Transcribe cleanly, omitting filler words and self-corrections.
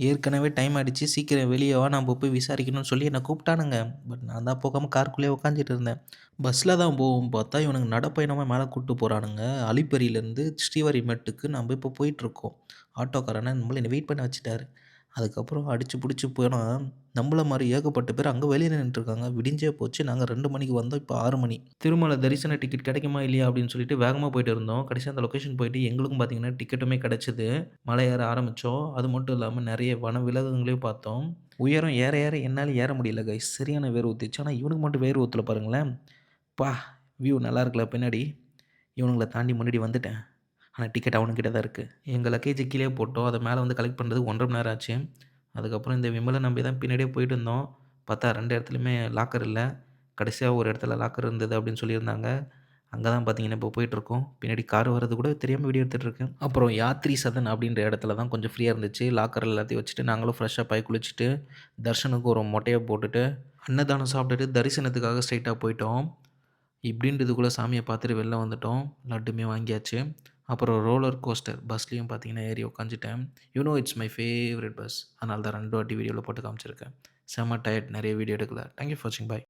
ஏற்கனவே டைம் ஆயிடுச்சு. சீக்கிரம் வெளிய வா! நம்ப போய் விசாரிக்கணும்னு சொல்லி என்ன கூப்பிட்டானுங்க. பட் நான் தான் போகாம காருக்குள்ளேயே உட்காந்துட்டு இருந்தேன். பஸ்ல தான் போவோம் பார்த்தா, இவனுங்க நடைப்பயணமா மேல கூட்டு போறானுங்க. அலிப்பேரியிலேருந்து ஸ்ரீவரிமெட்டுக்கு நம்ப இப்போ போயிட்டுருக்கோம். ஆட்டோக்கார அண்ணன் நம்மள வெயிட் பண்ண வச்சுட்டாரு. அதுக்கப்புறம் அடிச்சு புடிச்சு போனா, நம்மள மாரி ஏகப்பட்ட பேர் அங்க வெளிய நின்னுட்டுருக்காங்க. விடிஞ்சே போச்சு. நாங்க 2 மணிக்கு வந்தோம். இப்ப 6 மணி. திருமல தரிசன டிக்கெட் கிடைக்குமா? இல்லையா? அப்படின்னு சொல்லிட்டு வேகமா போயிட்டு இருந்தோம். கடைசியா அந்த லொகேஷன் போயிட்டு எங்களுக்கும் பார்த்தீங்கன்னா, டிக்கெட்டுமே கிடைச்சது. மலை ஏற ஆரம்பிச்சோம். அது மட்டும் இல்லாம நெறைய வனவிலங்குகளையும் பார்த்தோம். உயரம் ஏற ஏற என்னால ஏற முடியல கைஸ். சரியான வேர்வை ஊத்திச்சு. ஆனா இவனுக்கு மட்டும் வேர்வை ஊத்தல பாருங்களேன். அப்பா! வியூ நல்லா இருக்குல்ல பின்னாடி. இவனுங்கள தாண்டி முன்னாடி வந்துட்டேன். ஆனா டிக்கெட் அவனுங்கிட்ட தான் இருக்கு. எங்க லக்கேஜ கீழயே போட்டோம். அத மேல வந்து கலெக்ட் பண்றதுக்கு 1 1/2 மணி நேரம் ஆச்சு. அதுக்கப்புறம் இந்த விமல நம்பி தான் பின்னாடியே போயிட்டு இருந்தோம். பார்த்தா 2 இடத்துலயுமே லாக்கர் இல்ல. கடைசியா ஒரு இடத்துல லாக்கர் இருந்தது அப்படின்னு சொல்லியிருந்தாங்க. அங்க தான் பார்த்தீங்கன்னா, இப்போ போயிட்டுருக்கோம். பின்னாடி கார் வர்றது கூட தெரியாம வீடியோ எடுத்துட்டு இருக்கேன். அப்புறம் யாத்ரி சதன் அப்படின்ற இடத்துல தான் கொஞ்சம் ஃப்ரீயா இருந்துச்சு. லாக்கர் எல்லாத்தையும் வச்சுட்டு நாங்களும் ஃப்ரெஷ்ஷப் ஆயி குளிச்சுட்டு, தர்ஷனுக்கு ஒரு மொட்டைய போட்டுட்டு, அன்னதானம் சாப்பிட்டுட்டு தரிசனத்துக்காக ஸ்ட்ரெயிட்டா போயிட்டோம். இப்படின்றதுக்குள்ள சாமிய பார்த்துட்டு வெளில வந்துட்டோம். லட்டுமே வாங்கியாச்சு. அப்புறம் ரோலர் கோஸ்டர் பஸ்லயும் பார்த்தீங்கன்னா, ஏறி உட்காந்துட்டேன். You know it's my favourite bus. அதனால தான் 2 வாட்டி வீடியோல போட்டு காமிச்சிருக்கேன். செம்ம டயர்ட். நெறைய வீடியோ எடுக்கல. தேங்க் யூ ஃபார் வாட்சிங். பாய்.